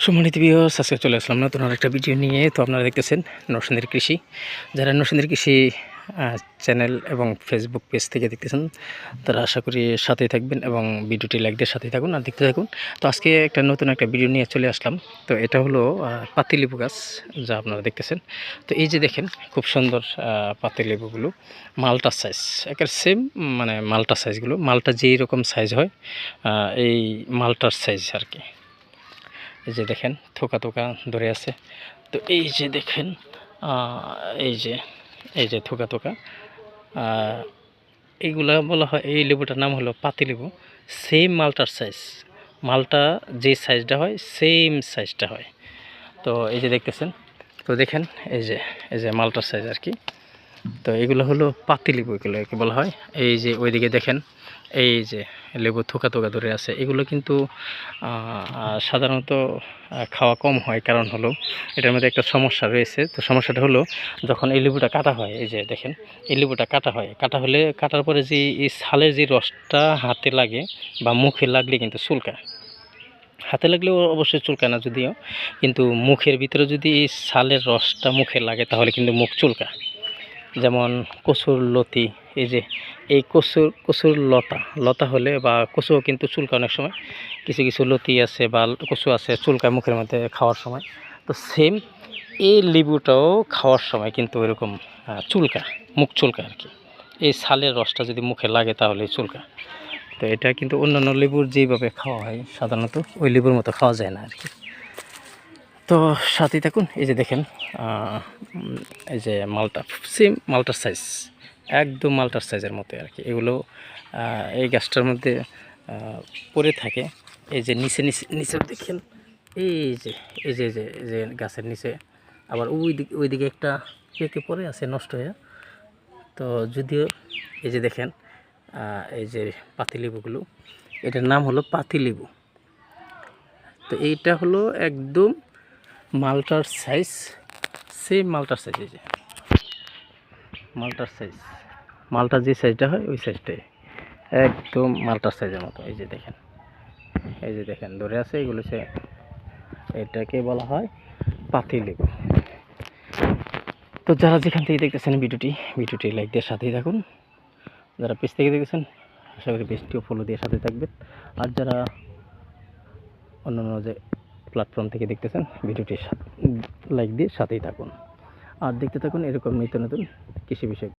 সম্মানিত ভিউয়ার্স, আজকে চলে আসলাম নতুন আরেকটা ভিডিও নিয়ে। তো আপনারা দেখতেছেন নরসিংদীর কৃষি। যারা নরসিংদীর কৃষি চ্যানেল এবং ফেসবুক পেজ থেকে দেখতেছেন, তারা আশা করি সাথেই থাকবেন এবং ভিডিওটি লাইক দিয়ে সাথেই থাকুন আর দেখতে থাকুন। তো আজকে নতুন একটা ভিডিও নিয়ে চলে আসলাম। তো এটা হলো পাতিলেবু গাছ, যা আপনারা দেখতেছেন। তো এই যে দেখেন, খুব সুন্দর পাতিলেবুগুলো, মালটা সাইজ, একের সেম, মানে মালটা সাইজগুলো, মালটা যেই রকম সাইজ হয় এই মালটার সাইজ আর কি। এই যে দেখেন থোকা থোকা ধরে আছে। তো এই যে দেখেন এই যে থোকা থোকা, এইগুলা বলা হয়, এই লেবুটার নাম হলো পাতিলেবু। সেম মালটার সাইজ, মালটা যে সাইজটা হয় সেম সাইজটা হয়। তো এই যে দেখতেছেন, তো দেখেন এই যে মালটার সাইজ আর কি। তো এগুলো হলো পাতিলেবু, এগুলো কি বলা হয়। এই যে ওইদিকে দেখেন, এই যে লেবু থোকা থোকা ধরে আছে। এগুলো কিন্তু সাধারণত খাওয়া কম হয়, কারণ হলো এটার মধ্যে একটা সমস্যা রয়েছে। তো সমস্যাটা হলো, যখন এই লেবুটা কাটা হয়, এই যে দেখেন এই লেবুটা কাটা হলে, কাটার পরে যে এই ছালের যে রসটা হাতে লাগে বা মুখে লাগলে কিন্তু চুলকায়। হাতে লাগলেও অবশ্যই চুলকায় না যদিও, কিন্তু মুখের ভিতরে যদি এই ছালের রসটা মুখে লাগে তাহলে কিন্তু মুখ চুলকায়। যেমন কচুর লতি, এই যে এই কচুর লতা হলে, বা কচুও কিন্তু চুলকায় অনেক সময়। কিছু কিছু লতি আছে বা কচু আছে চুলকায় মুখের মধ্যে খাওয়ার সময়। তো সেম এই লেবুটাও খাওয়ার সময় কিন্তু এরকম চুলকায়, মুখ চুলকায় আর কি। এই ছালের রসটা যদি মুখে লাগে তাহলে চুলকায়। তো এটা কিন্তু অন্যান্য লেবুর যেভাবে খাওয়া হয় সাধারণত, ওই লেবুর মতো খাওয়া যায় না আর কি। তো সাথে থাকুন। এই যে দেখেন এই যে মালটা, সেম মালটার সাইজ, একদম মালটার সাইজের মতো আর কি। এগুলো এই গাছটার মধ্যে পড়ে থাকে। এই যে নিচে দেখেন, এই যে এই যে যে যে গাছের নিচে আবার ওইদিকে একটা পেকে পড়ে আছে নষ্ট হয়ে। তো যদিও এই যে দেখেন এই যে পাতিলেবুগুলো, এটার নাম হলো পাতিলেবু। তো এইটা হলো একদম মালটার সাইজ, সেম মালটার সাইজ। এই যে মালটার সাইজ, মালটার যে সাইজটা হয় ওই সাইজটাই, একদম মালটার সাইজের মতো। এই যে দেখেন, এই যে দেখেন ধরে আছে। এগুলো এটাকে বলা হয় পাতিলেবু। তো যারা যেখান থেকে দেখতেছেন ভিডিওটি লাইক দিয়ে সাথেই থাকুন। যারা পেজ থেকে দেখতেছেন, আশা করি পেজটিও ফলো দিয়ে সাথে থাকবেন। আর যারা অন্যান্য যে প্ল্যাটফর্ম থেকে দেখতেছেন, ভিডিওটি লাইক দিয়ে সাথেই থাকুন আর দেখতে থাকুন এরকম নিত্য নতুন কৃষি বিষয়।